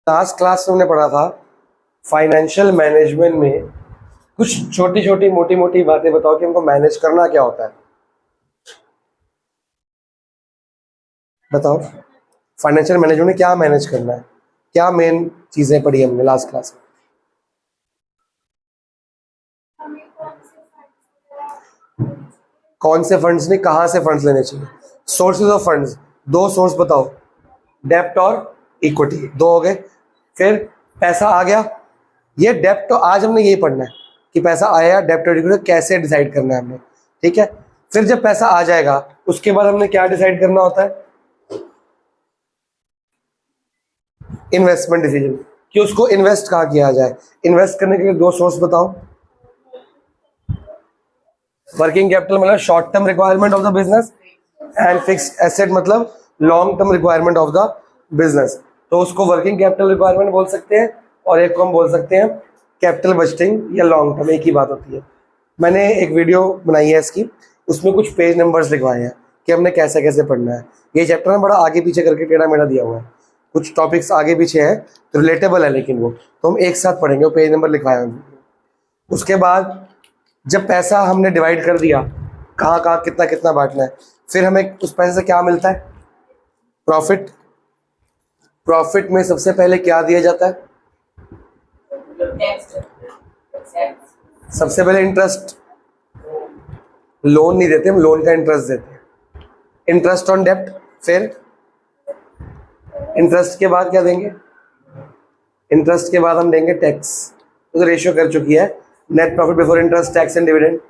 Last class में हमने पढ़ा था फाइनेंशियल मैनेजमेंट में कुछ छोटी छोटी मोटी मोटी बातें बताओ कि हमको मैनेज करना क्या होता है। बताओ फाइनेंशियल मैनेजमेंट में क्या मैनेज करना है, क्या मेन चीजें पढ़ी हमने लास्ट क्लास में। कौन से फंड्स नहीं, कहाँ से फंड्स लेने चाहिए, सोर्सेज ऑफ फंड्स। दो सोर्स बताओ, डेप्ट और इक्विटी, दो हो गए। फिर पैसा आ गया, ये डेप्ट, तो आज हमने यही पढ़ना है कि पैसा आया, डेप्ट और इक्विटी कैसे डिसाइड करना है हमने, ठीक है। फिर जब पैसा आ जाएगा उसके बाद हमने क्या डिसाइड करना होता है, इन्वेस्टमेंट डिसीजन, कि उसको इन्वेस्ट कहाँ किया जाए। इन्वेस्ट करने के लिए दो सोर्स बताओ। वर्किंग कैपिटल मतलब short term requirement of the business, and fixed asset मतलब long term requirement of the business. तो उसको वर्किंग कैपिटल रिक्वायरमेंट बोल सकते हैं और एक को हम बोल सकते हैं कैपिटल बजटिंग या लॉन्ग टर्म, एक ही बात होती है। मैंने एक वीडियो बनाई है इसकी, उसमें कुछ पेज नंबर्स लिखवाए हैं कि हमने कैसे कैसे पढ़ना है। ये चैप्टर में बड़ा आगे पीछे करके टेढ़ा मेढ़ा दिया हुआ है, कुछ टॉपिक्स आगे पीछे हैं तो रिलेटेबल है, लेकिन वो तो हम एक साथ पढ़ेंगे, वो पेज नंबर लिखवाए हैं। उसके बाद जब पैसा हमने डिवाइड कर दिया, कहाँ कहाँ कितना कितना बांटना है, फिर हमें उस पैसे से क्या मिलता है, प्रॉफिट। प्रॉफिट में सबसे पहले क्या दिया जाता है, सबसे पहले इंटरेस्ट। लोन नहीं देते हम, लोन का इंटरेस्ट देते हैं, इंटरेस्ट ऑन डेप्ट। फिर इंटरेस्ट के बाद क्या देंगे, इंटरेस्ट के बाद हम देंगे टैक्स। तो रेशियो कर चुकी है, net profit before interest tax and dividend.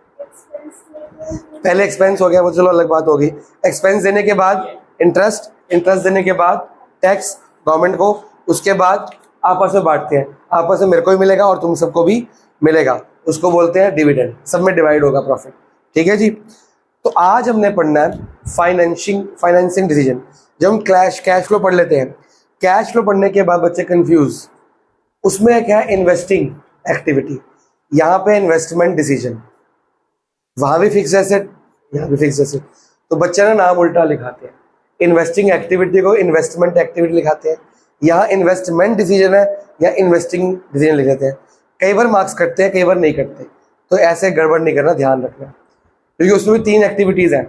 पहले एक्सपेंस हो गया, वो चलो अलग बात होगी। एक्सपेंस देने के बाद इंटरेस्ट, इंटरेस्ट देने के बाद टैक्स गवर्नमेंट को, उसके बाद आपस में बांटते हैं, आपस में मेरे को भी मिलेगा और तुम सबको भी मिलेगा, उसको बोलते हैं डिविडेंड। सब में डिवाइड होगा प्रॉफिट, ठीक है जी। तो आज हमने पढ़ना है फाइनेंसिंग डिसीजन। जब हम कैश फ्लो पढ़ लेते हैं, कैश फ्लो पढ़ने के बाद बच्चे कंफ्यूज, उसमें क्या है, इन्वेस्टिंग एक्टिविटी, यहाँ पे इन्वेस्टमेंट डिसीजन, वहां भी फिक्स एसेट, यहाँ भी फिक्स एसेट। तो बच्चे ना नाम उल्टा लिखाते हैं, इन्वेस्टिंग एक्टिविटी को इन्वेस्टमेंट एक्टिविटी लिखाते हैं, यहाँ इन्वेस्टमेंट डिसीजन है या इन्वेस्टिंग डिसीजन लिख देते हैं। कई बार मार्क्स कटते हैं, कई बार नहीं कटते, तो ऐसे गड़बड़ नहीं करना, ध्यान रखना, क्योंकि उसमें भी तीन एक्टिविटीज हैं,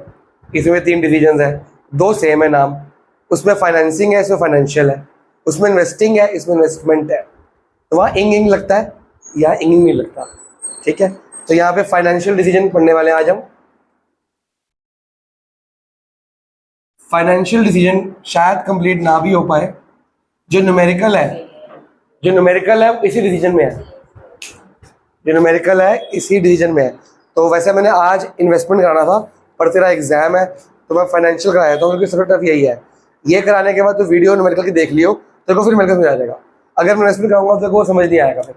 इसमें तीन डिसीजन है, दो सेम है नाम। उसमें फाइनेंसिंग है, इसमें फाइनेंशियल है, उसमें इन्वेस्टिंग है, इसमें इन्वेस्टमेंट है। तो वहाँ इंग लगता है, यहाँ इंग नहीं लगता, ठीक है। तो यहाँ पे फाइनेंशियल डिसीजन पढ़ने वाले हैं आज हम। फाइनेंशियल डिसीजन शायद कंप्लीट ना भी हो पाए, जो न्यूमेरिकल है, जो न्यूमेरिकल है इसी डिसीजन में है, जो न्यूमेरिकल है इसी डिसीजन में है। तो वैसे मैंने आज इन्वेस्टमेंट कराना था, पर तेरा एग्जाम है तो मैं फाइनेंशियल कराया था, क्योंकि सबसे टफ यही है। ये कराने के बाद तो वीडियो न्यूमेरिकल की देख लियो, तेरे को फिर मेरे को समझ आ जाएगा। अगर मैं इन्वेस्टमेंट कराऊंगा तो वो समझ नहीं आएगा फिर,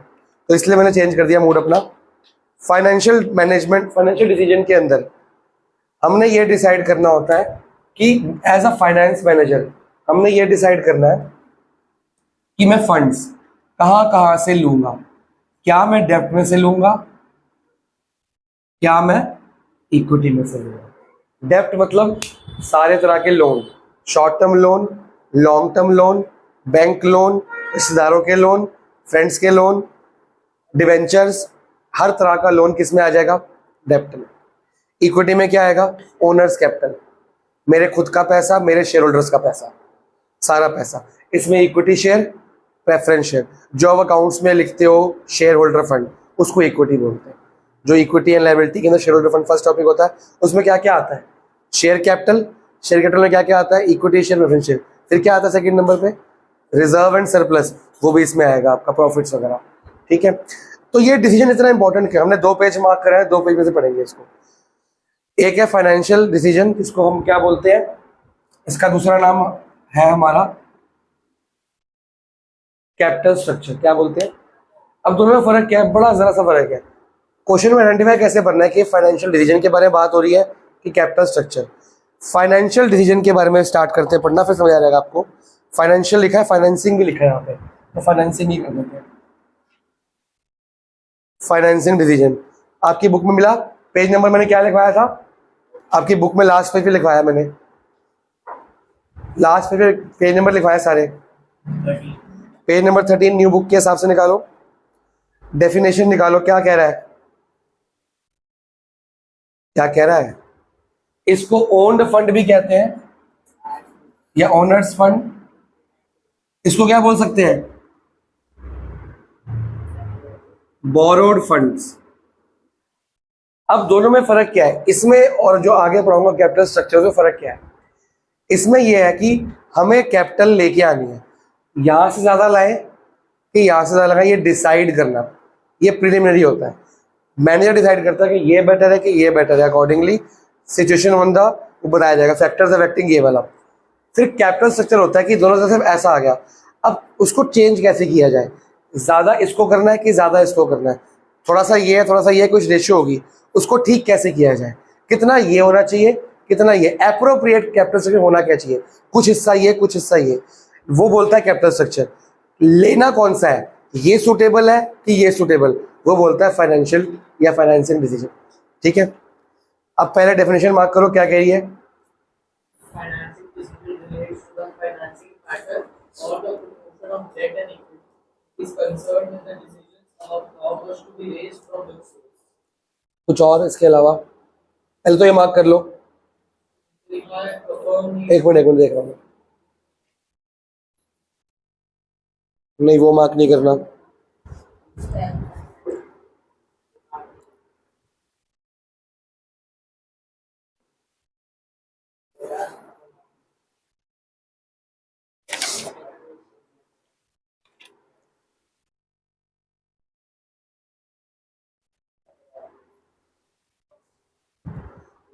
तो इसलिए मैंने चेंज कर दिया मूड अपना। फाइनेंशियल मैनेजमेंट, फाइनेंशियल डिसीजन के अंदर हमने ये डिसाइड करना होता है कि एज अ फाइनेंस मैनेजर हमने ये डिसाइड करना है कि मैं फंड्स कहाँ कहाँ से लूंगा, क्या मैं डेप्ट में से लूंगा, क्या मैं इक्विटी में से लूंगा। डेप्ट मतलब सारे तरह के loan, short term loan, long term loan, bank loan, रिश्तेदारों के लोन, फ्रेंड्स के लोन, डिवेंचर्स, हर तरह का लोन किस में आ जाएगा, डेप्ट में। इक्विटी में क्या आएगा, ओनर्स कैपिटल, मेरे खुद का पैसा, मेरे शेयर होल्डर्स का पैसा, सारा पैसा। इसमें इक्विटी शेयर, प्रेफरेंस शेयर, जो आप अकाउंट्स में लिखते हो शेयर होल्डर फंड, उसको इक्विटी बोलते हैं। जो इक्विटी एंड लायबिलिटी के अंदर share holder fund first topic होता है, उसमें क्या क्या आता है, शेयर कैपिटल, शेयर कैपिटल में क्या क्या आता है, इक्विटी शेयर, प्रेफरेंस शेयर। फिर क्या आता है सेकंड नंबर पे, रिजर्व एंड सरप्लस, वो भी इसमें आएगा, आपका प्रॉफिट्स वगैरह, ठीक है। तो ये डिसीजन इतना इंपॉर्टेंट है, हमने 2 पेज मार्क करा है, 2 पेज में से पढ़ेंगे इसको। एक है फाइनेंशियल डिसीजन, इसको हम क्या बोलते हैं, इसका दूसरा नाम है हमारा कैपिटल स्ट्रक्चर, क्या बोलते हैं। अब दोनों में फर्क क्या है, बड़ा जरा सा फर्क है। क्वेश्चन में आइडेंटिफाई कैसे करना है कि फाइनेंशियल डिसीजन के बारे में बात हो रही है कि कैपिटल स्ट्रक्चर। फाइनेंशियल डिसीजन के बारे में स्टार्ट करते हैं पढ़ना, फिर समझ आ जाएगा आपको। फाइनेंशियल लिखा है, फाइनेंसिंग भी लिखा है यहाँ पे, तो फाइनेंसिंग ही कर देते हैं। फाइनेंसिंग डिसीजन आपकी बुक में मिला, पेज नंबर मैंने क्या लिखवाया था आपकी बुक में, लास्ट पेज पे लिखवाया मैंने, लास्ट पेज पे पेज नंबर लिखवाया सारे, पेज नंबर 13 न्यू बुक के हिसाब से निकालो, डेफिनेशन निकालो। क्या कह रहा है, क्या कह रहा है? इसको ओन्ड फंड भी कहते हैं या ओनर्स फंड। इसको क्या बोल सकते हैं? Borrowed funds. अब दोनों में फर्क क्या है इसमें और जो आगे पढ़ाऊंगा कैपिटल स्ट्रक्चर में फर्क क्या है? इसमें यह है कि हमें कैपिटल लेके आनी है, यहां से ज्यादा लाए कि यहां से ज्यादा लगाए, ये डिसाइड करना, ये प्रिलिमिनरी होता है। मैनेजर डिसाइड करता है कि ये बेटर है कि ये बेटर है, अकॉर्डिंगली सिचुएशन ऑन द वो बताया जाएगा, फैक्टर्स अफेक्टिंग ये वाला। फिर कैपिटल स्ट्रक्चर होता है कि दोनों से सिर्फ ऐसा आ गया, अब उसको चेंज कैसे किया जाए, ज्यादा इसको करना है कि ज्यादा इसको करना है, थोड़ा सा ये है थोड़ा सा ये, कुछ रेशियो होगी, उसको ठीक कैसे किया जाए, कितना ये होना चाहिए कितना ये, एप्रोप्रिएट कैपिटल स्ट्रक्चर होना क्या चाहिए, कुछ हिस्सा ये कुछ हिस्सा ये, वो बोलता है कैपिटल स्ट्रक्चर। लेना कौन सा है, ये सुटेबल है कि ये सुटेबल, वो बोलता है फाइनेंशियल या फाइनेंशियल डिसीजन। ठीक है, अब पहले डेफिनेशन मार्क करो, क्या कह रही है? Financing decision relates to the financing matter or the proportion of debt and equity is concerned with the decisions of how much to be raised from which source. कुछ और इसके अलावा? पहले तो ये मार्क कर लो। एक मिनट देख रहा हूँ, नहीं वो मार्क नहीं करना।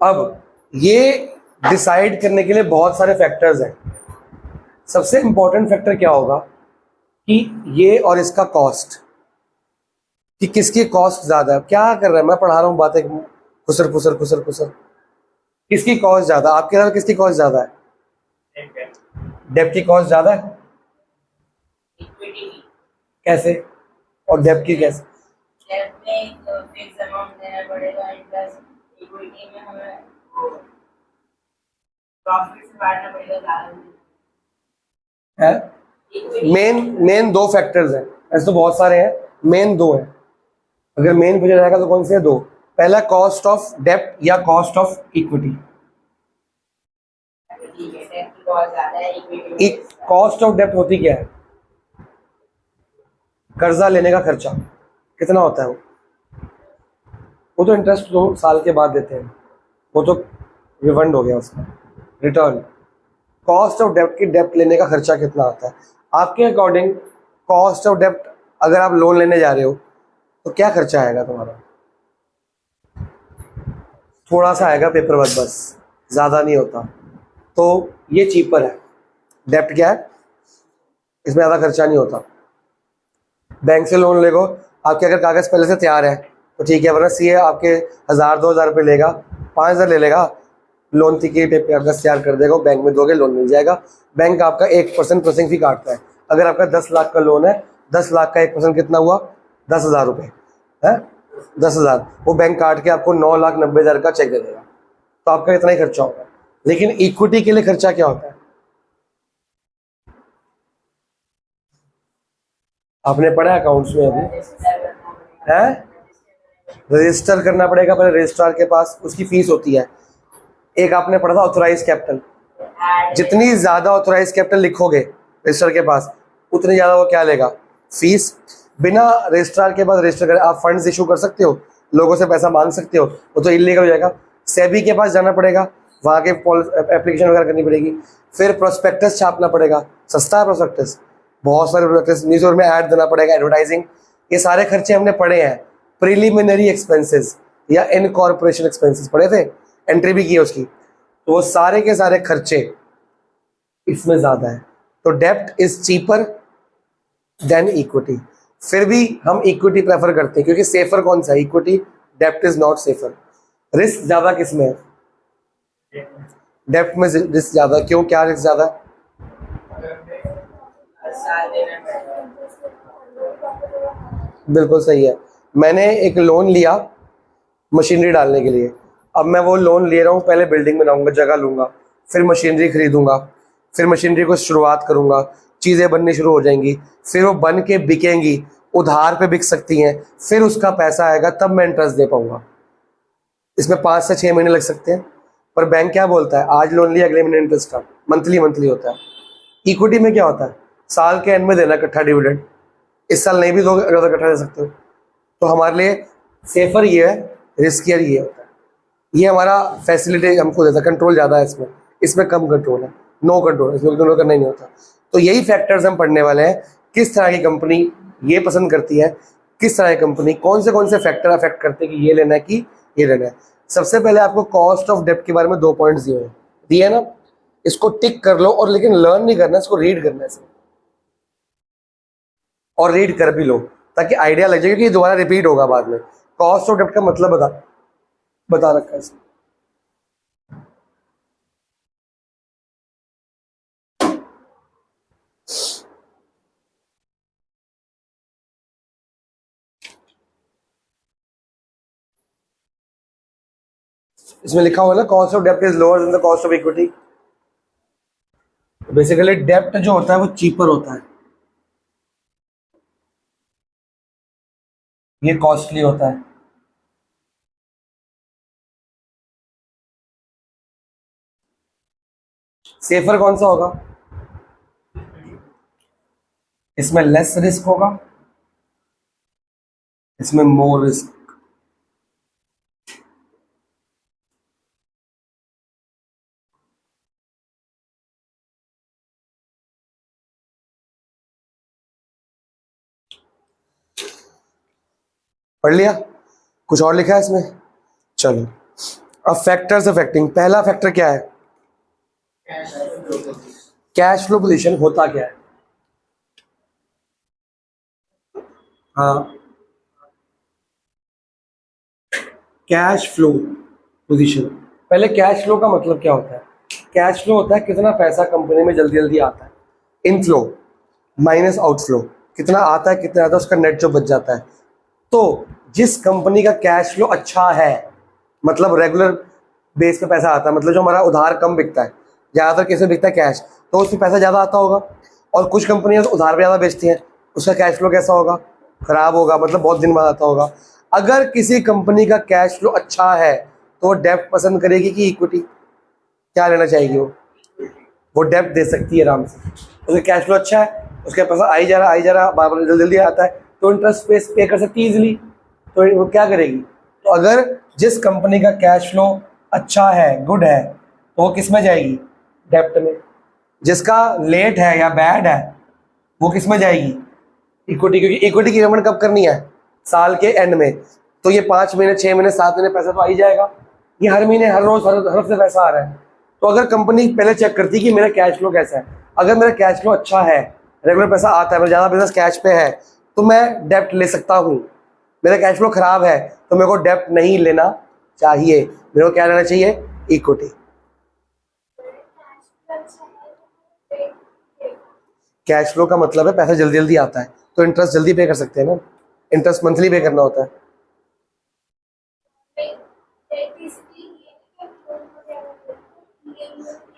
अब ये डिसाइड करने के लिए बहुत सारे फैक्टर्स हैं। सबसे इंपॉर्टेंट फैक्टर क्या होगा कि ये और इसका कॉस्ट, कि किसकी कॉस्ट ज्यादा है। क्या कर रहा है, मैं पढ़ा रहा हूँ बातें खुसर खुसर खुसर खुसर। किसकी कॉस्ट ज्यादा, आपके साथ किसकी कॉस्ट ज्यादा है? डेब्ट की कॉस्ट ज्यादा है। कैसे? और डेब्ट की कैसे? डेब्ट में फिक्स अमाउंट देना पड़ेगा, प्लस इक्विटी में हमें प्रॉफिट से बांटना पड़ेगा ज्यादा है। मेन दो फैक्टर्स हैं, ऐसे तो बहुत सारे हैं, मेन दो हैं। अगर मेन पूछा जाएगा तो कौन से दो? पहला कॉस्ट ऑफ डेब्ट या cost of equity. Cost of डेब्ट होती क्या है? कर्जा लेने का खर्चा कितना होता है वो तो इंटरेस्ट तो साल के बाद देते हैं, वो तो रिफंड हो गया उसका रिटर्न। कॉस्ट ऑफ डेब्ट की डेब्ट लेने का खर्चा कितना आता है आपके अकॉर्डिंग? कॉस्ट ऑफ डेब्ट अगर आप लोन लेने जा रहे हो तो क्या खर्चा आएगा तुम्हारा? थोड़ा सा आएगा पेपर वर्क, बस, ज़्यादा नहीं होता। तो ये चीपर है। डेब्ट क्या है? इसमें ज़्यादा खर्चा नहीं होता। बैंक से लोन लेगो, आपके अगर कागज़ पहले से तैयार है तो ठीक है, वरना सीए आपके 1000-2000 रुपये लेगा, 5000 ले लेगा, लोन थी के पेपर कागज़ तैयार कर देगा, बैंक में दोगे लोन मिल जाएगा। बैंक आपका 1% प्रोसेसिंग फी काटता है। अगर आपका 10 लाख का लोन है, 10 लाख का 1% कितना हुआ? 10,000 रुपये है, 10,000 वो बैंक काट के आपको 9,90,000 का चेक दे देगा, तो आपका इतना ही खर्चा होगा। लेकिन इक्विटी के लिए खर्चा क्या होता है? आपने पढ़ा अकाउंट्स में अभी है, रजिस्टर करना पड़ेगा पहले रजिस्ट्रार के पास, उसकी फीस होती है। एक आपने पढ़ा था ऑथराइज कैपिटल, जितनी ज्यादा ऑथराइज कैपिटल लिखोगे रजिस्ट्रार के पास उतनी ज्यादा वो क्या लेगा? फीस। बिना रजिस्ट्रार के पास रजिस्टर कर आप फंड्स इशू कर सकते हो, लोगों से पैसा मांग सकते हो, वो तो इलीगल हो जाएगा। सेबी के पास जाना पड़ेगा, वहाँ के एप्लीकेशन वगैरह करनी पड़ेगी, फिर प्रोस्पेक्टस छापना पड़ेगा, सस्ता है प्रोस्पेक्टस, बहुत सारे प्रोस्पेक्टस, न्यूज़पेपर में ऐड देना पड़ेगा, एडवर्टाइजिंग, ये सारे खर्चे हमने पढ़े हैं। प्रिलिमिनरी एक्सपेंसेस या इनकॉर्पोरेशन एक्सपेंसेस पढ़े थे, एंट्री भी की है उसकी, तो वो सारे के सारे खर्चे इसमें ज़्यादा है। तो डेब्ट इज चीपर देन इक्विटी। फिर भी हम इक्विटी प्रेफर करते हैं क्योंकि सेफर कौन सा है? इक्विटी। डेब्ट इज नॉट सेफर। रिस्क ज़्यादा किस में है? डेब्ट में रिस्क ज़्यादा। क्यों, क्या रिस्क ज़्यादा? बिल्कुल सही है। मैंने एक लोन लिया मशीनरी डालने के लिए, अब मैं वो लोन ले रहा हूँ, पहले बिल्डिंग बनाऊंगा, जगह लूंगा, फिर मशीनरी खरीदूंगा, फिर मशीनरी को शुरुआत करूंगा, चीज़ें बननी शुरू हो जाएंगी, फिर वो बन के बिकेंगी, उधार पे बिक सकती हैं, फिर उसका पैसा आएगा, तब मैं इंटरेस्ट दे पाऊंगा। इसमें 5 से 6 महीने लग सकते हैं, पर बैंक क्या बोलता है, आज लोन लिया अगले महीने इंटरेस्ट का, मंथली मंथली होता है। इक्विटी में क्या होता है, साल के एंड में देना इकट्ठा डिविडेंड, इस साल नहीं भी दोगे अगर तो इकट्ठा दे सकते हो। तो हमारे लिए सेफर ये है, रिस्कियर ये होता है। ये हमारा फैसिलिटी हमको देता है, कंट्रोल ज़्यादा है इसमें, इसमें कम कंट्रोल है, नो कंट्रोल, इसमें कंट्रोल करना ही नहीं होता। तो यही फैक्टर्स हम पढ़ने वाले हैं, किस तरह की कंपनी ये पसंद करती है, किस तरह की कंपनी, कौन से फैक्टर अफेक्ट करते हैं कि ये लेना है कि ये लेना है। सबसे पहले आपको कॉस्ट ऑफ डेप्ट के बारे में 2 पॉइंट्स दिए हैं ना, इसको टिक कर लो, और लेकिन लर्न नहीं करना, इसको रीड करना है सिर्फ, और रीड कर भी लो ताकि आइडिया लग जाए कि ये दोबारा रिपीट होगा बाद में। कॉस्ट ऑफ डेप्ट का मतलब बता रखा है इसमें। इसमें लिखा हुआ है ना, कॉस्ट ऑफ डेप्ट is lower than the cost of equity. Basically डेप्ट जो होता है वो चीपर होता है, ये कॉस्टली होता है। सेफर कौन सा होगा, इसमें लेस रिस्क होगा, इसमें मोर रिस्क। पढ़ लिया, कुछ और लिखा है इसमें, चलो। अब फैक्टर्स अफेक्टिंग, पहला फैक्टर क्या है, कैश फ्लो पोजीशन होता क्या है। हाँ, कैश फ्लो पोजीशन। पहले कैश फ्लो का मतलब क्या होता है, कैश फ्लो होता है कितना पैसा कंपनी में जल्दी जल्दी आता है, इनफ्लो माइनस आउटफ्लो, कितना आता है कितना आता है उसका नेट जो बच जाता है। तो जिस कंपनी का कैश फ्लो अच्छा है, मतलब रेगुलर बेस पे पैसा आता है, मतलब जो हमारा उधार कम बिकता है, ज़्यादातर कैसे बिकता है कैश, तो उसमें पैसा ज़्यादा आता होगा। और कुछ कंपनियां तो उधार पे ज़्यादा बेचती हैं, उसका कैश फ्लो कैसा होगा, खराब होगा, मतलब बहुत दिन बाद आता होगा। अगर किसी कंपनी का कैश फ्लो अच्छा है तो वो डेब्ट पसंद करेगी कि इक्विटी, क्या लेना चाहेगी वो डेब्ट दे सकती है आराम से, उसका कैश फ्लो अच्छा है, उसका पैसा आई जा रहा बार बार जल्दी जल्दी आता है, तो इंटरेस्ट पे कर सकती है ईजिली, तो वो क्या करेगी। तो अगर जिस कंपनी का कैश फ्लो अच्छा है, गुड है, तो वो किस में जाएगी, डेब्ट में। जिसका लेट है या बैड है वो किस में जाएगी, इक्विटी, क्योंकि इक्विटी की पेमेंट कब करनी है, साल के एंड में। तो ये 5 महीने 6 महीने 7 महीने पैसा तो आ ही जाएगा, ये हर महीने हर रोज हर हफ्ते पैसा आ रहा है। तो अगर कंपनी पहले चेक करती कि मेरा कैश फ्लो कैसा है, अगर मेरा कैश फ्लो अच्छा है, रेगुलर पैसा आता है, मेरा ज़्यादा बिजनेस कैश पे है, तो मैं डेब्ट ले सकता हूँ। मेरा कैश फ्लो खराब है तो मेरे को डेब्ट नहीं लेना चाहिए, मेरे को क्या लेना चाहिए, इक्विटी। कैश फ्लो का मतलब है पैसा जल्दी जल्दी आता है, तो इंटरेस्ट जल्दी पे कर सकते हैं ना, इंटरेस्ट मंथली पे करना होता है।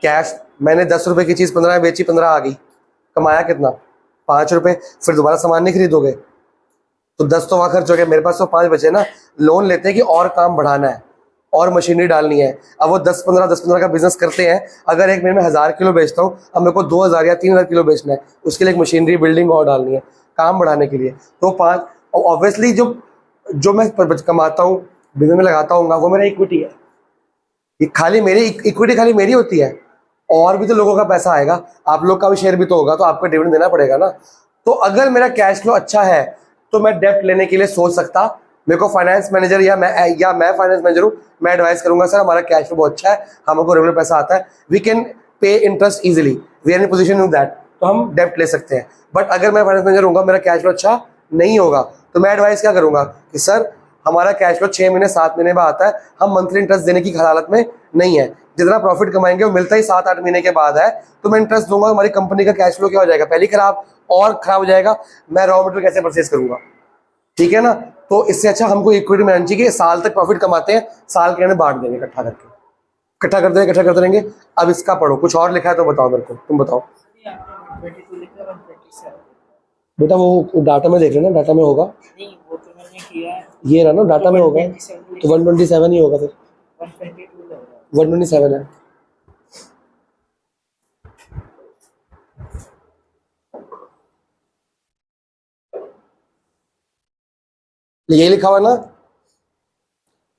कैश, मैंने 10 रुपए की चीज़ 15 में बेची, 15 आ गई, कमाया कितना, 5 रुपए, फिर दोबारा सामान नहीं खरीदोगे तो 10 तो वहाँ खर्च हो गया, मेरे पास तो 5 बचे ना। लोन लेते हैं कि और काम बढ़ाना है और मशीनरी डालनी है, अब वो 10-15 का बिजनेस करते हैं। अगर एक महीने में 1000 किलो बेचता हूँ, अब मेरे को 2000 या 3000 किलो बेचना है, उसके लिए एक मशीनरी बिल्डिंग और डालनी है काम बढ़ाने के लिए। तो 5, ऑब्वियसली जो मैं कमाता हूँ बिजनेस में लगाता हूँ वो मेरा इक्विटी है, ये खाली मेरी इक्विटी खाली मेरी होती है, और भी तो लोगों का पैसा आएगा, आप लोग का भी शेयर भी तो होगा, तो आपको डिविडेंड देना पड़ेगा ना। तो अगर मेरा कैश फ्लो अच्छा है तो मैं डेब्ट लेने के लिए सोच सकता। मेरे को फाइनेंस मैनेजर या मैं फाइनेंस मैनेजर हूँ, मैं एडवाइस करूंगा सर हमारा कैश फ्लो बहुत अच्छा है, हमको रेगुलर पैसा आता है, we can pay interest easily, we are in position of that, तो हम डेब्ट ले सकते हैं। बट अगर मैं फाइनेंस मैनेजर हूँगा, मेरा कैश फ्लो अच्छा नहीं होगा, तो मैं एडवाइस क्या करूंगा कि सर हमारा कैश फ्लो 6 महीने 7 महीने में आता है, हम मंथली इंटरेस्ट देने की हालत में नहीं है, जितना प्रॉफिट कमाएंगे वो मिलता ही 7-8 महीने के बाद है, तो मैं इंटरेस्ट दूंगा, हमारी कंपनी का कैश फ्लो क्या हो जाएगा, पहले खराब और खराब हो जाएगा, मैं रॉ मटेरियल कैसे परचेज करूंगा, ठीक है ना। तो इससे अच्छा हमको इक्विटी में आना चाहिए कि साल तक प्रॉफिट कमाते हैं, साल के अंदर बांट देंगे, इकट्ठा करते रहेंगे। अब इसका पढ़ो, कुछ और लिखा है तो बताओ मेरे को, तुम बताओ। आपने 22 लिखा और बेटा वो डाटा में देख लेना, डाटा में होगा, नहीं वो तो मैंने किया है। ये रहा ना डाटा में होगा, तो 127 ही होगा फिर, 122 लग रहा है। 127 है। ये लिखा हुआ ना,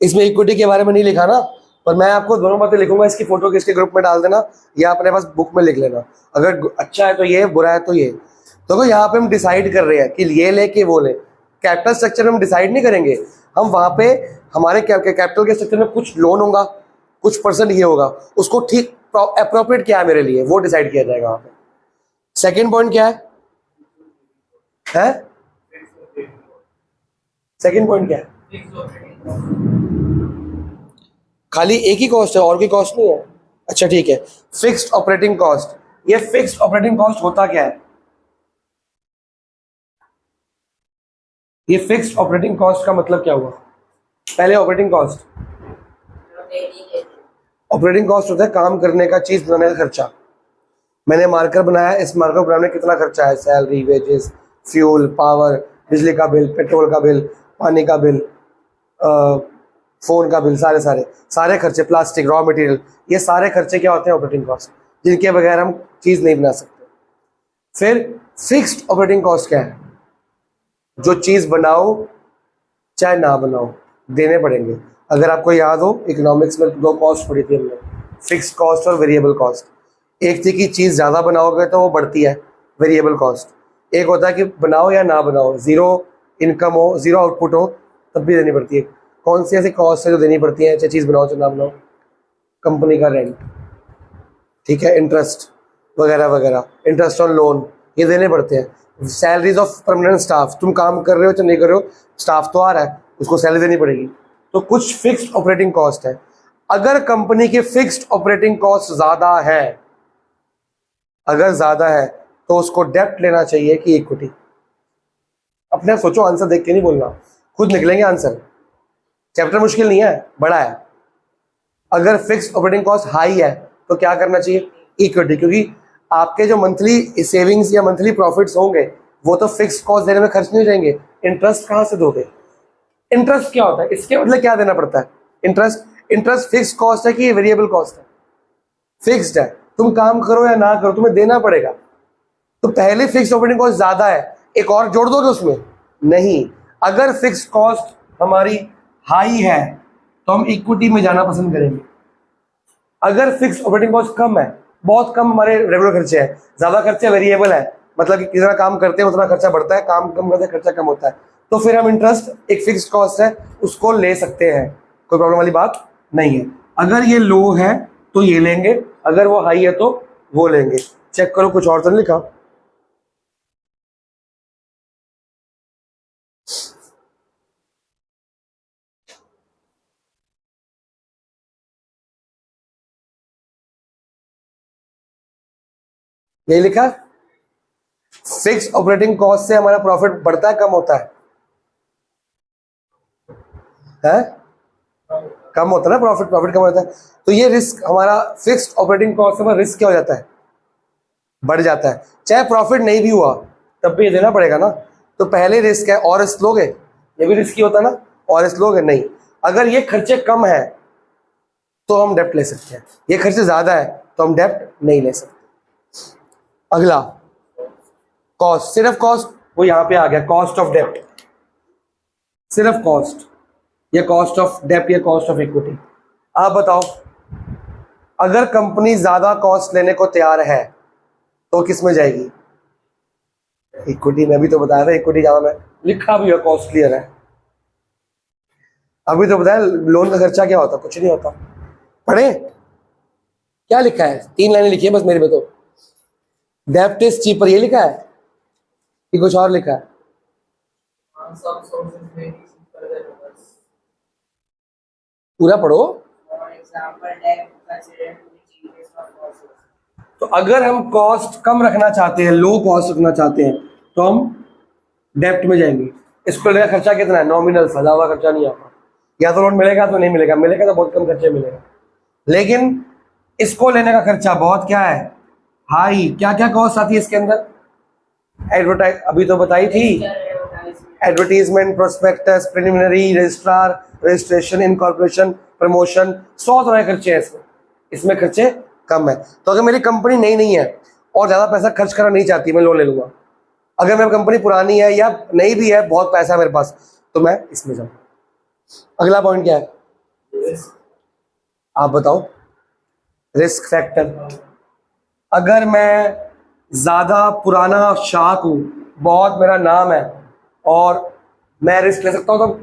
इसमें इक्विटी के बारे में नहीं लिखा ना, पर मैं आपको दोनों बातें लिखूंगा, इसकी फोटो किसके ग्रुप में डाल देना या अपने पास बुक में लिख लेना, अगर अच्छा है तो ये, बुरा है तो ये। तो यहाँ पे हम डिसाइड कर रहे हैं कि ये ले कि वो ले। कैपिटल स्ट्रक्चर में हम डिसाइड नहीं करेंगे, हम वहां पे हमारे कैपिटल के स्ट्रक्चर में कुछ लोन होगा, कुछ परसेंट ये होगा, उसको ठीक अप्रोप्रिएट क्या है मेरे लिए वो डिसाइड किया जाएगा वहां पे। सेकेंड पॉइंट क्या है? सेकेंड पॉइंट क्या है? Fix operating cost. खाली एक ही कॉस्ट है और कोई कॉस्ट नहीं है? अच्छा ठीक है, फिक्स्ड ऑपरेटिंग कॉस्ट। ये फिक्स्ड ऑपरेटिंग कॉस्ट होता क्या है? ये फिक्स्ड ऑपरेटिंग कॉस्ट का मतलब क्या हुआ? पहले ऑपरेटिंग कॉस्ट, ऑपरेटिंग कॉस्ट होता है काम करने का, चीज बनाने का खर्चा। मैंने मार्कर बनाया, इस मार्कर बनाने में कितना खर्चा है? सैलरी, वेजेस, फ्यूल, पावर, बिजली का बिल, पेट्रोल का बिल, पानी का बिल, फोन का बिल, सारे खर्चे, प्लास्टिक, रॉ मटेरियल, ये सारे खर्चे क्या होते हैं? ऑपरेटिंग कॉस्ट, जिनके बगैर हम चीज नहीं बना सकते। फिर फिक्स्ड ऑपरेटिंग कॉस्ट क्या है? जो चीज बनाओ चाहे ना बनाओ देने पड़ेंगे। अगर आपको याद हो इकोनॉमिक्स में दो कॉस्ट पढ़ी थी हमने, फिक्स्ड कॉस्ट और वेरिएबल कॉस्ट। एक थी कि चीज ज्यादा बनाओगे तो वो बढ़ती है, वेरिएबल कॉस्ट। एक होता है कि बनाओ या ना बनाओ, जीरो इनकम हो, जीरो आउटपुट हो, तब भी देनी पड़ती है। कौन सी ऐसी कॉस्ट है जो देनी पड़ती है, चाहे चीज बनाओ चाहे ना बनाओ? कंपनी का रेंट, ठीक है, इंटरेस्ट वगैरह वगैरह, इंटरेस्ट ऑन लोन, ये देने पड़ते हैं। सैलरीज ऑफ परमानेंट स्टाफ, तुम काम कर रहे हो चाहे नहीं कर रहे हो, स्टाफ तो आ रहा है, उसको सैलरी देनी पड़ेगी। तो कुछ फिक्स्ड ऑपरेटिंग कॉस्ट है। अगर कंपनी की फिक्स्ड ऑपरेटिंग कॉस्ट ज्यादा है, अगर ज्यादा है तो उसको डेब्ट लेना चाहिए कि इक्विटी? अपने आप सोचो, आंसर देख के नहीं बोलना, खुद निकलेंगे आंसर। चैप्टर मुश्किल नहीं है, बड़ा है। अगर फिक्स्ड ऑपरेटिंग कॉस्ट हाई है तो क्या करना चाहिए? इक्विटी, क्योंकि आपके जो मंथली सेविंग्स या मंथली प्रॉफिट्स होंगे वो तो फिक्स्ड कॉस्ट देने में खर्च नहीं जाएंगे। इंटरेस्ट कहाँ से दोगे? इंटरेस्ट क्या होता है? इसके बदले क्या देना पड़ता है? इंटरेस्ट फिक्स्ड कॉस्ट है कि वेरिएबल कॉस्ट है? फिक्स्ड है, तुम काम करो या ना करो तुम्हें देना पड़ेगा। तो पहले फिक्स्ड ऑपरेटिंग कॉस्ट ज्यादा है, एक और जोड़ दोगे उसमें? नहीं। अगर फिक्स्ड कॉस्ट हमारी हाई है तो हम इक्विटी में जाना पसंद करेंगे। अगर फिक्स्ड ऑपरेटिंग कॉस्ट कम है, बहुत कम हमारे रेगुलर खर्चे हैं, ज्यादा खर्चे वेरिएबल है, मतलब कि जितना काम करते हैं उतना खर्चा बढ़ता है, काम कम करते हैं खर्चा कम होता है, तो फिर हम इंटरेस्ट एक फिक्स्ड कॉस्ट है उसको ले सकते हैं, कोई प्रॉब्लम वाली बात नहीं है। अगर ये लो है तो ये लेंगे, अगर वो हाई है तो वो लेंगे। चेक करो कुछ और तो नहीं लिखा। यही लिखा, फिक्स ऑपरेटिंग कॉस्ट से हमारा प्रॉफिट बढ़ता है कम होता है? कम होता है ना, प्रॉफिट कम होता है। तो ये रिस्क हमारा फिक्स्ड ऑपरेटिंग कॉस्ट से हमारा रिस्क क्या हो जाता है? बढ़ जाता है। चाहे प्रॉफिट नहीं भी हुआ तब भी ये देना पड़ेगा ना। तो पहले रिस्क है, और रिस्क लोगे, ये भी रिस्क ही होता है ना, और रिस्क लोगे नहीं। अगर ये खर्चे कम है तो हम डेप्ट ले सकते हैं, ये खर्चे ज्यादा है तो हम डेप्ट नहीं ले सकते। अगला कॉस्ट, सिर्फ कॉस्ट, वो यहां पे आ गया, कॉस्ट ऑफ डेप्ट, सिर्फ कॉस्ट, या कॉस्ट ऑफ डेप्ट या कॉस्ट ऑफ इक्विटी। आप बताओ, अगर कंपनी ज्यादा कॉस्ट लेने को तैयार है तो किस में जाएगी? इक्विटी में। अभी तो बताया था इक्विटी ज्यादा में, लिखा भी है कॉस्ट क्लियर है। अभी तो बताया लोन का खर्चा क्या होता, कुछ नहीं होता। पढ़े क्या लिखा है? 3 लाइनें लिखी है बस मेरे में तो। डेप्ट इज चीपर, ये लिखा है कि कुछ और लिखा है? Some sources may be cheaper than others. पूरा पढ़ो। For example, debt considered to be cheapest of all sources. तो अगर हम कॉस्ट कम रखना चाहते हैं, लो कॉस्ट रखना चाहते हैं, तो हम डेप्ट में जाएंगे। इसको लेने का खर्चा कितना है? नॉमिनल सा, ज्यादा खर्चा नहीं आता। या तो लोन मिलेगा तो नहीं मिलेगा, मिलेगा तो बहुत कम खर्चे मिलेगा। लेकिन इसको लेने का खर्चा बहुत क्या है? हाई। क्या क्या कॉस्ट आती है इसके अंदर? एडवर्टाइज अभी तो बताई थी, advertisement, prospectus, preliminary, registrar, registration, incorporation, promotion, 100 तरह के खर्चे हैं इसमें। इसमें खर्चे कम है। तो अगर मेरी कंपनी नई नहीं है और ज़्यादा पैसा खर्च करना नहीं चाहती, मैं लोन ले लूँगा। अगर मेरी कंपनी पुरानी है या नई भी है, बहुत पैसा है मेरे पास, तो मैं इसमें जाऊँ। अगला पॉइंट क्या है, आप बताओ। Risk factor. अगर मैं ज़्यादा पुराना शाख हूँ, बहुत मेरा नाम है और मैं रिस्क ले सकता हूँ, तो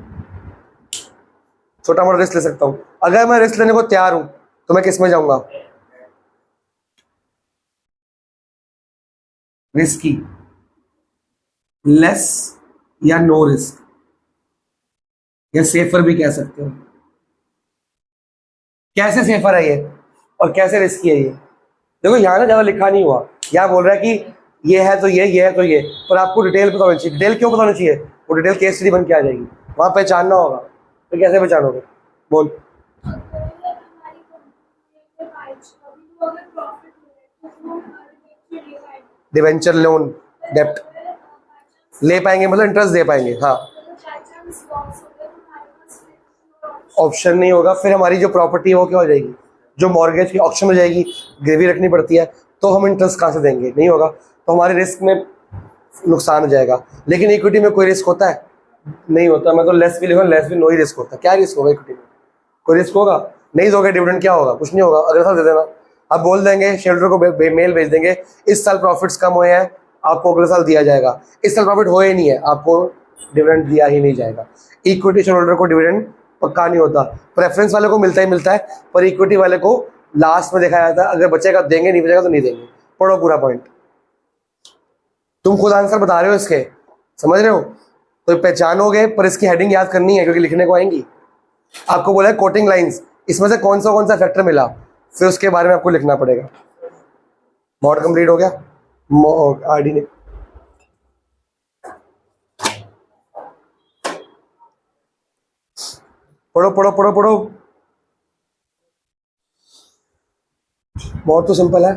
छोटा मोटा रिस्क ले सकता हूँ। अगर मैं रिस्क लेने को तैयार हूँ तो मैं किस में जाऊँगा? रिस्की, लेस या नो रिस्क, या सेफर भी कह सकते हो। कैसे सेफर है ये और कैसे रिस्की है ये? देखो यहाँ ना ज़्यादा लिखा नहीं हुआ, यहाँ बोल रहा है कि ये है तो ये है तो ये, पर आपको डिटेल पता होनी चाहिए। डिटेल क्यों पता होनी चाहिए? वो डिटेल केस स्टडी बन के आ जाएगी, वहाँ पहचानना होगा। तो कैसे पहचानोगे? बोल। डिवेंचर लोन, डेप्ट ले पाएंगे, मतलब इंटरेस्ट दे पाएंगे। हाँ, ऑप्शन नहीं होगा, फिर हमारी जो प्रॉपर्टी है वो क्या हो जाएगी? जो मॉर्गेज की ऑप्शन हो जाएगी, गिरवी रखनी पड़ती है, तो हम इंटरेस्ट कहाँ से देंगे? नहीं होगा, तो हमारे रिस्क में नुकसान हो जाएगा। लेकिन इक्विटी में कोई रिस्क होता है? नहीं होता। मैं तो लेस भी लिखूँ, लेस भी नो ही रिस्क होता है। क्या रिस्क होगा इक्विटी में? कोई रिस्क होगा नहीं। दोगे डिविडेंड, क्या होगा? कुछ नहीं होगा, अगले साल दे देना। अब बोल देंगे शेयरहोल्डर को, मेल भेज देंगे, इस साल प्रॉफिट्स कम हुए हैं, आपको अगले साल दिया जाएगा। इस साल प्रॉफिट हो ही नहीं है, आपको डिविडेंड दिया ही नहीं जाएगा। इक्विटी शेयरहोल्डर को डिविडेंड पक्का नहीं होता। प्रेफरेंस वाले को मिलता ही मिलता है, पर इक्विटी वाले को लास्ट में देखा जाता है। अगर बचेगा देंगे, नहीं बचेगा तो नहीं देंगे। पढ़ो पूरा पॉइंट। तुम खुद आंसर बता रहे हो इसके, समझ रहे हो? तो पहचानोगे, पर इसकी हेडिंग याद करनी है क्योंकि लिखने को आएंगी। आपको बोला है कोटिंग लाइंस, इसमें से कौन सा फैक्टर मिला, फिर उसके बारे में आपको लिखना पड़ेगा। मॉड कंप्लीट हो गया? आरडी ने पढ़ो पढ़ो पढ़ो पढ़ो। मॉड तो सिंपल है।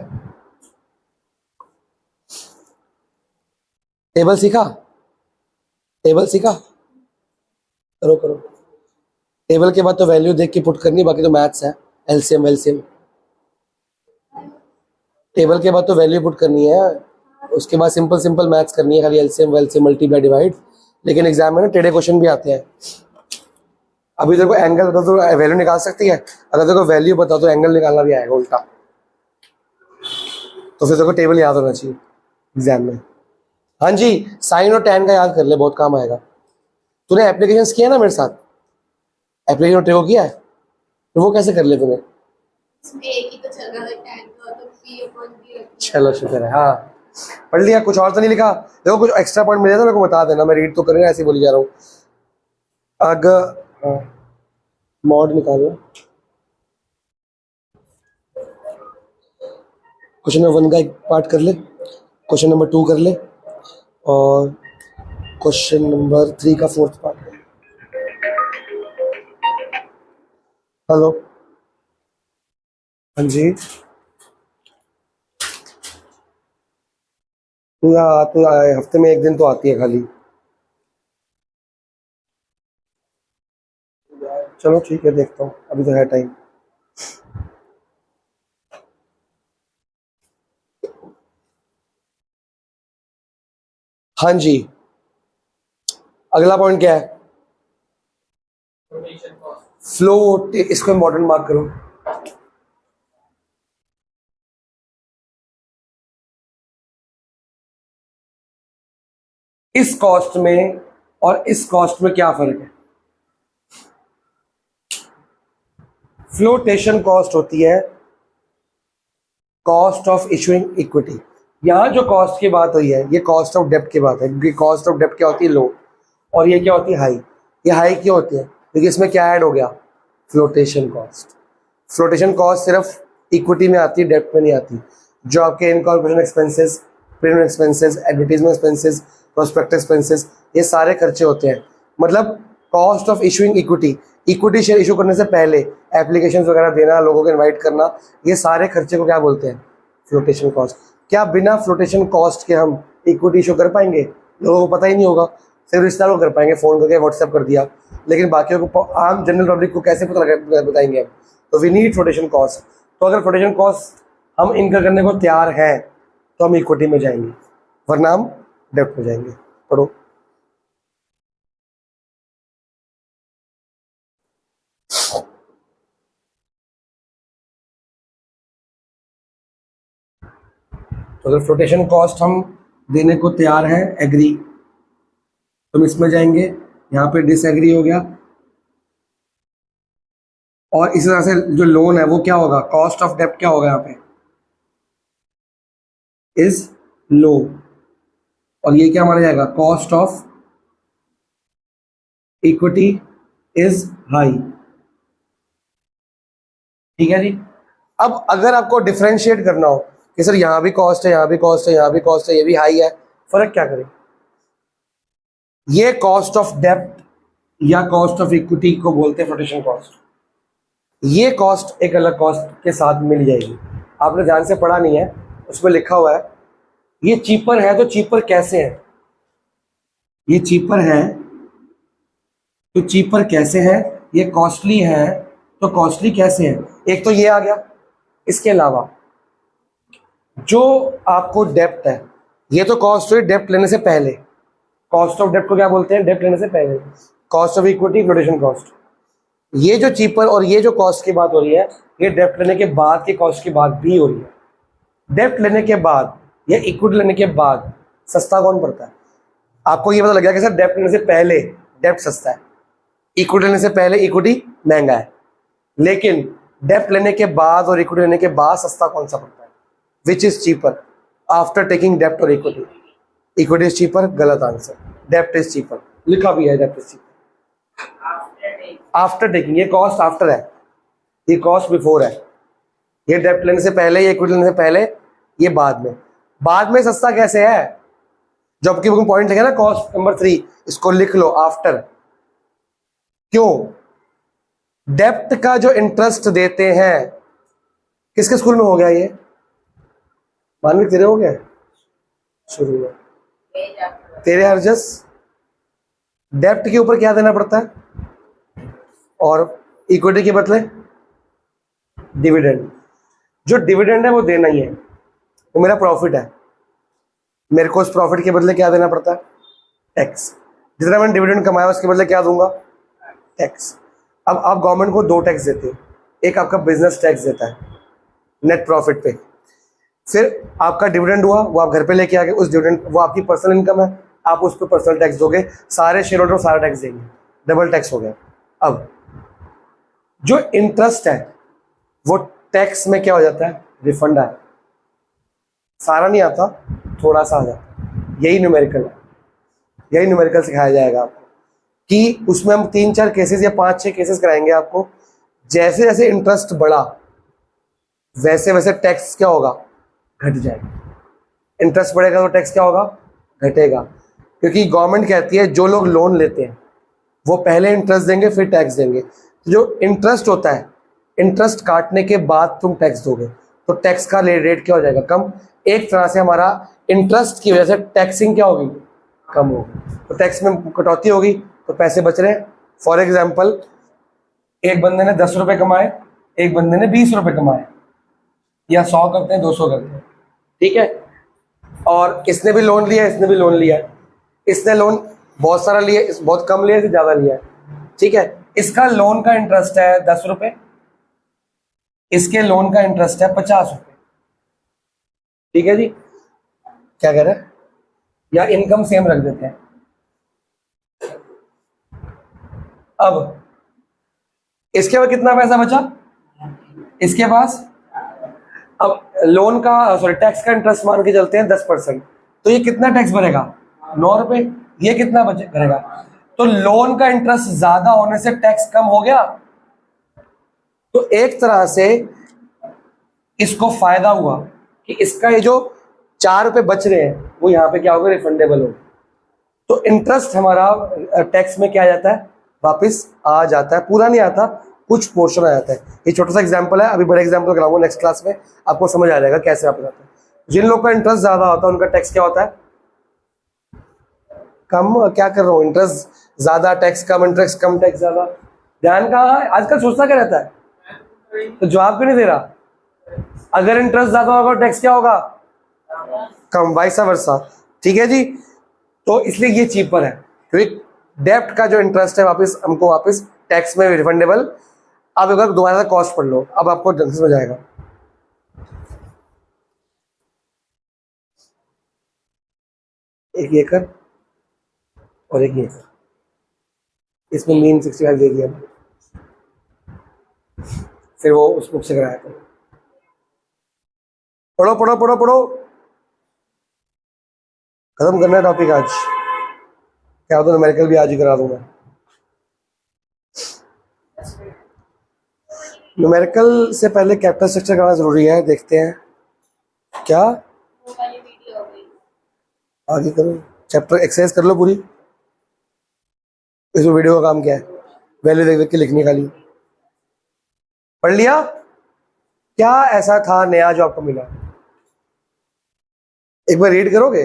टेबल सीखा? टेबल सीखा? करो करो। टेबल के बाद तो वैल्यू देख के पुट करनी, बाकी तो मैथ्स है, एलसीएम वेलसीएम। टेबल के बाद तो वैल्यू पुट करनी है, उसके बाद सिंपल सिंपल मैथ्स करनी है, खाली एलसीएम वेलसीएम, मल्टीप्लाई डिवाइड। लेकिन एग्जाम में ना टेढ़े क्वेश्चन भी आते हैं। अभी तेरे को एंगल बता तो वैल्यू निकाल सकती है, अगर तेरे को वैल्यू बता तो एंगल निकालना भी आएगा उल्टा। तो फिर तेरे को टेबल याद होना चाहिए एग्जाम में। हाँ जी, साइन और टैन का याद कर ले, बहुत काम आएगा। तूने एप्लीकेशन किया ना मेरे साथ, एप्लीकेशन टेको किया है, तो वो कैसे कर ले तूने? एक ही तो चल रहा है, टैन का तो p/p। चलो शुक्र है। हाँ, पढ़ लिया? कुछ और तो नहीं लिखा? देखो कुछ एक्स्ट्रा पॉइंट मिले तो मेरे को बता देना, मैं रीड तो कर रहा हूँ, ऐसे बोली जा रहा हूँ। अगर मॉड निकालो, क्वेश्चन नंबर 1 का एक पार्ट कर ले, क्वेश्चन नंबर 2 कर ले, और क्वेश्चन नंबर 3 का 4th पार्ट कर ले। हेलो, हाँ जी। तू हफ्ते में 1 दिन तो आती है खाली। चलो ठीक है, देखता हूँ, अभी तो है टाइम। हाँ जी, अगला पॉइंट क्या है? फ्लो। इसको इम्पोर्टेंट मार्क करो। इस कॉस्ट में और इस कॉस्ट में क्या फर्क है? फ्लोटेशन कॉस्ट होती है कॉस्ट ऑफ इशूइंग इक्विटी। यहां जो कॉस्ट की बात हुई है, ये कॉस्ट ऑफ डेप्ट की बात है। कॉस्ट ऑफ डेप्ट क्या होती है? लो। और ये क्या होती है? हाई। ये हाई क्यों होती है? क्योंकि इसमें क्या ऐड हो गया? Flotation cost. फ्लोटेशन कॉस्ट सिर्फ इक्विटी में आती है, डेप्ट में नहीं आती। जो आपके incorporation expenses, premium expenses, advertisement expenses, prospect expenses, ये सारे खर्चे होते हैं। मतलब cost of issuing equity, equity share issue करने से पहले एप्लीकेशंस वगैरह देना, लोगों को इनवाइट करना, ये सारे खर्चे को क्या बोलते हैं? Flotation cost. क्या बिना फ्लोटेशन कॉस्ट के हम इक्विटी इशू कर पाएंगे? लोगों को पता ही नहीं होगा, सिर्फ रिश्तेदारों को कर पाएंगे, फ़ोन करके व्हाट्सएप कर दिया, लेकिन बाकियों को, आम जनरल पब्लिक को कैसे पता लगा बताएंगे हम? तो वी नीड फ्लोटेशन कॉस्ट। तो अगर फ्लोटेशन कॉस्ट हम इनकर करने को तैयार हैं तो हम इक्विटी में जाएंगे, वरना हम डेप्ट में जाएंगे। पढ़ो। तो अगर फ्लोटेशन कॉस्ट हम देने को तैयार हैं, एग्री, तो हम इसमें जाएंगे। यहाँ पे डिसएग्री हो गया। और इस तरह से जो लोन है वो क्या होगा, कॉस्ट ऑफ डेप्ट क्या होगा यहाँ पे, इज लो, और ये क्या माना जाएगा, cost of equity is high. ठीक है जी। अब अगर आपको डिफरेंशिएट करना हो कि सर यहाँ भी कॉस्ट है, यहाँ भी कॉस्ट है, यहाँ भी कॉस्ट है, ये भी हाई है, फर्क क्या करें? ये कॉस्ट ऑफ डेप्ट या कॉस्ट ऑफ इक्विटी को बोलते हैं फ्लोटेशन कॉस्ट। ये कॉस्ट एक अलग कॉस्ट के साथ मिल जाएगी। आपने ध्यान से पढ़ा नहीं है, उसमें लिखा हुआ है ये चीपर है, तो चीपर कैसे है? ये चीपर है तो चीपर कैसे है? ये कॉस्टली है तो कॉस्टली कैसे है? एक तो ये आ गया। इसके अलावा जो आपको डेप्ट है, ये तो कॉस्ट हुई डेप्ट लेने से पहले। कॉस्ट ऑफ डेप्ट को क्या बोलते हैं? डेप्ट लेने से पहले। Cost of equity, flotation cost. ये जो चीपर और ये जो कॉस्ट की बात हो रही है, ये डेप्ट लेने के बाद की कॉस्ट की बात भी हो रही है। डेप्ट लेने के बाद या इक्विटी लेने के बाद सस्ता कौन पड़ता है? आपको ये पता लग गया कि सर डेप्ट लेने से पहले डेप्ट सस्ता है, इक्विटी लेने से पहले इक्विटी महंगा है। लेकिन डेप्ट लेने के बाद और इक्विटी लेने के बाद सस्ता कौन सा पड़ता है? Which is cheaper after taking डेप्ट और इक्विटी? इक्विटी इज चीपर, गलत आंसर। डेप्ट इज चीपर, लिखा भी है डेप्ट इज चीपर आफ्टर टेकिंग। ये कॉस्ट आफ्टर है, ये कॉस्ट बिफोर है। ये डेप्ट लेने से पहले, ये इक्विटी लेने से पहले, ये बाद में। बाद में सस्ता कैसे है? जब की पॉइंट लिखे ना कॉस्ट नंबर 3, इसको लिख लो आफ्टर। क्यों? डेप्ट का जो इंटरेस्ट देते हैं, किसके स्कूल में हो गया ये? मानवी तेरे हो गया शुरू में, तेरे हरजस। डेप्ट के ऊपर क्या देना पड़ता है और इक्विटी के बदले डिविडेंड। जो डिविडेंड है वो देना ही है, वो मेरा प्रॉफिट है, मेरे को उस प्रॉफिट के बदले क्या देना पड़ता है? टैक्स। जितना मैंने डिविडेंड कमाया उसके बदले क्या दूंगा? टैक्स। अब आप गवर्नमेंट को 2 टैक्स देते हो। एक आपका बिजनेस टैक्स देता है नेट प्रॉफिट पे, फिर आपका डिविडेंड हुआ वो आप घर पे लेके आ गए, उस डिविडेंड, वो आपकी पर्सनल इनकम है, आप उस पर पर्सनल टैक्स दोगे, सारे शेयर होल्डर सारा टैक्स देंगे, डबल टैक्स हो गया। अब जो इंटरेस्ट है वो टैक्स में क्या हो जाता है? रिफंड है। सारा नहीं आता, थोड़ा सा आ जाता है। यही न्यूमेरिकल है, यही न्यूमेरिकल सिखाया जाएगा आपको कि उसमें हम 3-4 केसेस या 5-6 केसेस कराएंगे आपको। जैसे जैसे इंटरेस्ट बढ़ा वैसे वैसे टैक्स क्या होगा? घट जाएगा। इंटरेस्ट बढ़ेगा तो टैक्स क्या होगा? घटेगा। क्योंकि गवर्नमेंट कहती है जो लोग लोन लेते हैं वो पहले इंटरेस्ट देंगे फिर टैक्स देंगे। तो जो इंटरेस्ट होता है, इंटरेस्ट काटने के बाद तुम टैक्स दोगे, तो टैक्स का रेट क्या हो जाएगा? कम। एक तरह से हमारा इंटरेस्ट की वजह से टैक्सिंग क्या होगी? कम होगी। तो टैक्स में कटौती होगी तो पैसे बच रहे हैं। फॉर एग्जाम्पल, एक बंदे ने 10 रुपये कमाए, एक बंदे ने 20 रुपये कमाए, या 100 करते हैं 200 करते हैं, ठीक है। और इसने भी लोन लिया, इसने भी लोन लिया। इसने लोन बहुत सारा लिया, इस बहुत कम लिया, इससे ज़्यादा लिया है, ठीक है। इसका लोन का इंटरेस्ट है 10 रुपये, इसके लोन का इंटरेस्ट है 50 रुपये, ठीक है जी। क्या कह रहे हैं? या इनकम सेम रख देते हैं। अब इसके बाद कितना पैसा बचा इसके पास? अब लोन का, सॉरी, टैक्स का इंटरेस्ट मान के चलते हैं 10%, तो ये कितना टैक्स भरेगा? 9 रुपये। ये कितना बचे भरेगा? तो लोन का इंटरेस्ट ज्यादा होने से टैक्स कम हो गया, तो एक तरह से इसको फायदा हुआ कि इसका ये जो 4 रुपये बच रहे हैं वो यहाँ पे क्या होगा? रिफंडेबल होगा। तो इंटरेस्ट हमारा टैक्स में क्या आ जाता है? वापस आ जाता है। पूरा नहीं आता, कुछ पोर्शन आ जाता है। ये छोटा सा एग्जांपल है, अभी बड़े एग्जांपल कराऊंगा नेक्स्ट क्लास में, आपको समझ आ जाएगा कैसे आप बताते हैं। जिन लोग का इंटरेस्ट ज्यादा होता है उनका टैक्स क्या होता है? कम। क्या कर रहा हूँ, इंटरेस्ट ज्यादा टैक्स कम, इंटरेस्ट कम टैक्स ज्यादा। ध्यान कहाँ है आजकल, सोचता क्या रहता है, तो जवाब क्यों नहीं दे रहा? अगर इंटरेस्ट ज्यादा होगा टैक्स क्या होगा? कम, वाइस वर्सा। ठीक है जी, तो इसलिए ये चीपर है, क्योंकि डेप्ट का जो इंटरेस्ट है वापस हमको वापस टैक्स में रिफंडेबल। अब अगर दोबारा कॉस्ट पढ़ लो, अब आपको ढंग से समझ आएगा। एक ये कर और एक ये कर, इसमें मीन 65 दे दिया, फिर वो उस बुक से कराया था। पढ़ो पढ़ो पढ़ो पढ़ो, खत्म करना है टॉपिक आज। क्या होता है, न्यूमेरिकल भी आज ही करा दूंगा। न्यूमेरिकल से पहले कैपिटल स्ट्रक्चर कराना जरूरी है, देखते हैं क्या। वो वाली वीडियो हो गई। आगे करो, चैप्टर एक्सरसाइज कर लो पूरी। इस वीडियो का काम क्या है? वैल्यू देख देख के लिखनी खाली। पढ़ लिया? क्या ऐसा था नया जो आपको मिला? एक बार रीड करोगे?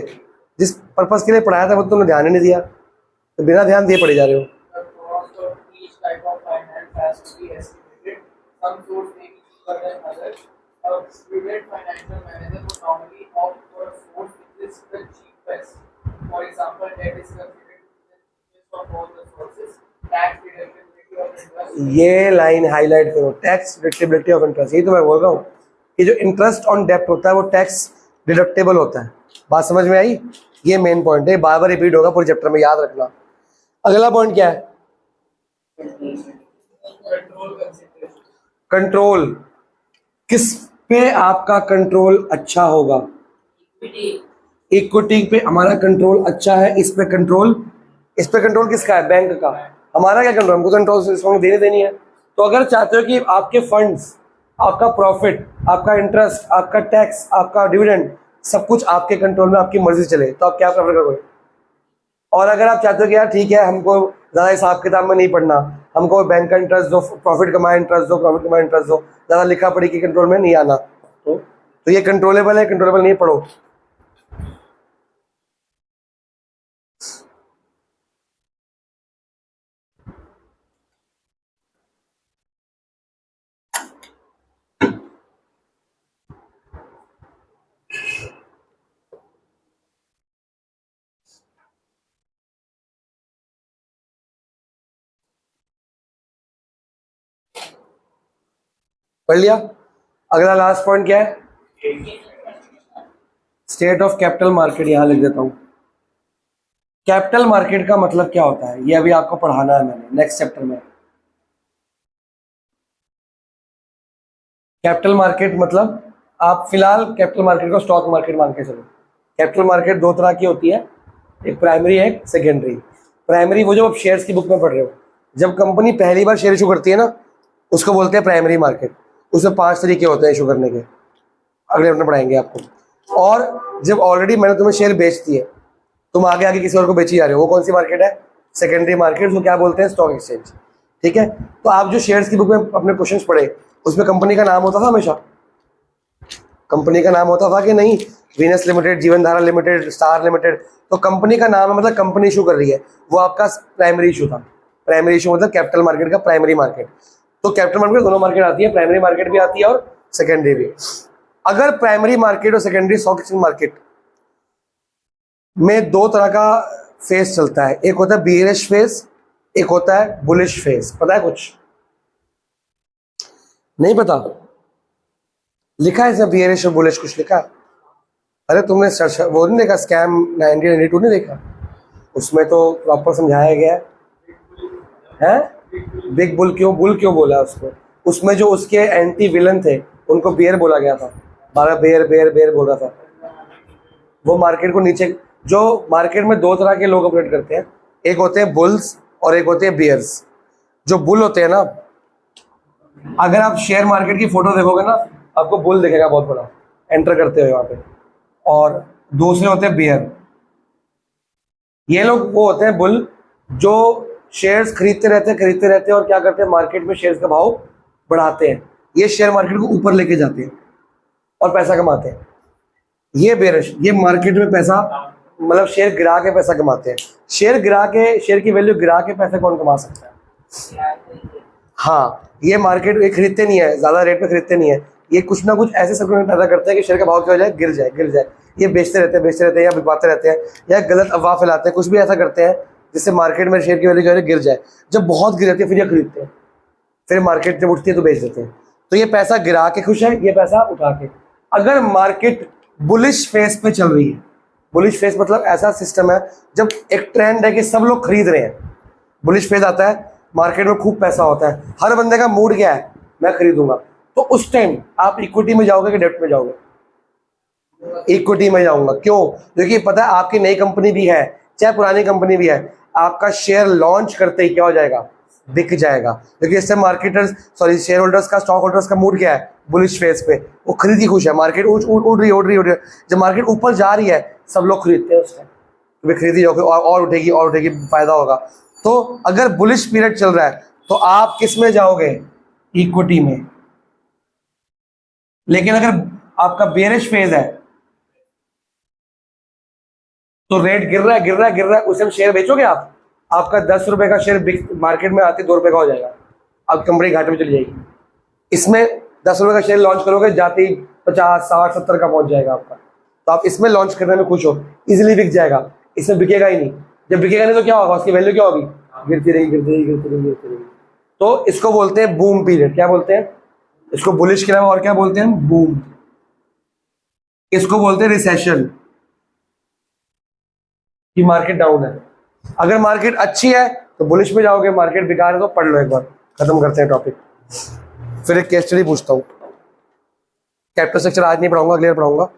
जिस पर्पस के लिए पढ़ाया था वो तुमने ध्यान ही नहीं दिया, तो बिना ध्यान दिए पढ़े जा रहे हो। The cost of each type of finance has to be estimated. Some source may be cheaper than others. A prudent financial manager would normally opt for a source which is the cheapest. For example, debt is considered to be the cheapest of all the sources. Tax deductibility of interest. ये line highlight करो, tax डिडक्टिबिलिटी of interest. यही तो मैं बोल रहा हूँ कि जो इंटरेस्ट ऑन डेप्ट होता है वो टैक्स डिडक्टेबल होता है। बात समझ में आई? ये मेन पॉइंट है, बार बार रिपीट होगा पूरे चैप्टर में, याद रखना। अगला पॉइंट क्या है? Control consideration. कंट्रोल। किस पे आपका कंट्रोल अच्छा होगा? Equity. इक्विटी पे हमारा कंट्रोल अच्छा है। इस पे कंट्रोल किसका है? बैंक का। हमारा क्या कंट्रोल? हमको कंट्रोल देने देनी है। तो अगर चाहते हो कि आपके फंड्स, आपका प्रॉफिट, आपका इंटरेस्ट, आपका टैक्स, आपका डिविडेंड, सब कुछ आपके कंट्रोल में, आपकी मर्जी चले, तो आप क्या प्रेफर करोगे? और अगर आप चाहते हो कि यार ठीक है, हमको ज़्यादा हिसाब किताब में नहीं पढ़ना, हमको बैंक का इंटरेस्ट दो, प्रॉफिट कमाए इंटरेस्ट दो, प्रॉफिट कमाए इंटरेस्ट दो, ज़्यादा लिखा पढ़ी के कंट्रोल में नहीं आना, तो ये कंट्रोलेबल है, कंट्रोलेबल नहीं, पढ़ो। पढ़ लिया? अगला लास्ट पॉइंट क्या है? State of capital market. यहां लिख देता हूं। कैपिटल मार्केट का मतलब क्या होता है, ये अभी आपको पढ़ाना है मैंने नेक्स्ट चैप्टर में। कैपिटल मार्केट मतलब, आप फिलहाल कैपिटल मार्केट को स्टॉक मार्केट मान के चलो। कैपिटल मार्केट दो तरह की होती है, एक प्राइमरी है, एक सेकेंडरी। प्राइमरी वो जो आप शेयर्स की बुक में पढ़ रहे हो, जब कंपनी पहली बार शेयर इशू करती है ना, उसको बोलते हैं प्राइमरी मार्केट। उसमें 5 तरीके होते हैं इशू करने के, अगले अपने पढ़ाएंगे आपको। और जब ऑलरेडी मैंने तुम्हें शेयर बेच दिए, तुम आगे आगे किसी और को बेची जा रहे हो, वो कौन सी मार्केट है? सेकेंडरी मार्केट, जो क्या बोलते हैं? Stock exchange. ठीक है, तो आप जो शेयर्स की बुक में अपने क्वेश्चंस पढ़े, उसमें कंपनी का नाम होता था हमेशा? कंपनी का नाम होता था कि नहीं? वीनस लिमिटेड, जीवन धारा लिमिटेड, स्टार लिमिटेड। तो कंपनी का नाम है, मतलब कंपनी इशू कर रही है, वो आपका प्राइमरी इशू था। प्राइमरी इशू मतलब कैपिटल मार्केट का प्राइमरी मार्केट। तो कैपिटल मार्केट दोनों मार्केट आती है, प्राइमरी मार्केट भी आती है और सेकेंडरी भी। अगर प्राइमरी मार्केट और सेकेंडरी स्टॉक एक्सचेंज मार्केट में दो तरह का फेज चलता है, एक होता है बियरिश फेज, एक होता है बुलिश फेज। पता है कुछ? नहीं पता? लिखा है इसमें बियरिश और बुलिश, कुछ लिखा? अरे तुमने वो नहीं देखा, स्कैम 1992 नहीं देखा? उसमें तो प्रॉपर समझाया गया है। बिग बुल क्यों बोला उसको? उसमें जो उसके एंटी विलन थे उनको बियर बोला गया था, बारह बेयर बेयर बेयर बोल रहा था। वो मार्केट को नीचे, जो मार्केट में दो तरह के लोग ऑपरेट करते हैं, एक होते हैं बुल्स और एक होते हैं बियर्स। जो बुल होते हैं ना, अगर आप शेयर मार्केट की फोटो देखोगे ना, आपको बुल दिखेगा बहुत बड़ा एंटर करते हुए वहां पे, और दूसरे होते हैं बियर। ये लोग वो होते हैं बुल, जो शेयर्स खरीदते रहते हैं और क्या करते हैं? मार्केट में शेयर्स का भाव बढ़ाते हैं। ये शेयर मार्केट को ऊपर लेके जाते हैं और पैसा कमाते हैं। ये बेरिश, ये मार्केट में पैसा मतलब शेयर गिरा के पैसा कमाते हैं। शेयर गिरा के, शेयर की वैल्यू गिरा के पैसे कौन कमा सकता है? हाँ, ये मार्केट ये खरीदते नहीं है, ज्यादा रेट पे खरीदते नहीं है, ये कुछ ना कुछ ऐसे सर्कुलेशन पैदा करते हैं कि शेयर का भाव क्या हो जाए, गिर जाए गिर जाए। ये बेचते रहते हैं या बिकवाते रहते हैं या गलत अफवाह फैलाते हैं, कुछ भी ऐसा करते हैं जिससे मार्केट में शेयर की वैल्यू जो है गिर जाए। जब बहुत गिर जाती है फिर ये खरीदते हैं, फिर मार्केट जब उठती है तो बेच देते हैं। तो ये पैसा गिरा के खुश है, ये पैसा उठा के। अगर मार्केट बुलिश फेस पे चल रही है, बुलिश फेस मतलब ऐसा सिस्टम है जब एक ट्रेंड है कि सब लोग खरीद रहे हैं, बुलिश फेस आता है, मार्केट में खूब पैसा होता है, हर बंदे का मूड क्या है, मैं खरीदूंगा, तो उस टाइम आप इक्विटी में जाओगे कि डेब्ट में जाओगे? इक्विटी में जाऊंगा। क्यों? क्योंकि पता है आपकी नई कंपनी भी है चाहे पुरानी कंपनी भी है, आपका शेयर लॉन्च करते ही क्या हो जाएगा, बिक जाएगा। क्योंकि इससे मार्केटर्स सॉरी शेयर होल्डर्स का, स्टॉक होल्डर्स का मूड क्या है, बुलिश फेस पे, वो खरीदी खुश है, मार्केट उड़ रही है। जब मार्केट ऊपर जा रही है सब लोग खरीदते हैं उस टाइम, तो खरीदी जाओगे और उठेगी, फायदा होगा। तो अगर बुलिश पीरियड चल रहा है तो आप किस में जाओगे, इक्विटी में। लेकिन अगर आपका बेरिश फेज है तो रेट गिर रहा है, उस टाइम शेयर बेचोगे आप, आपका 10 रुपए का शेयर मार्केट में आते 2 रुपए का हो जाएगा, अब कंपनी घाटे में चली जाएगी। इसमें 10 रुपए का शेयर लॉन्च करोगे, जाते ही 50, 60, 70 का पहुंच जाएगा आपका। तो आप इसमें लॉन्च करने में खुश हो, इजीली बिक जाएगा। इसमें बिकेगा ही नहीं, जब बिकेगा नहीं तो क्या होगा, उसकी वैल्यू क्या होगी, गिरती रहेगी। तो इसको बोलते हैं बूम पीरियड। क्या बोलते हैं इसको? बुलिश के अलावा और क्या बोलते हैं? बूम। इसको बोलते हैं रिसेशन, कि मार्केट डाउन है। अगर मार्केट अच्छी है तो बुलिश में जाओगे, मार्केट बेकार है तो पढ़ लो एक बार। खत्म करते हैं टॉपिक। फिर एक केस स्टडी पूछता हूँ। कैपिटल स्ट्रक्चर आज नहीं पढ़ाऊंगा, अगले बार पढ़ाऊंगा।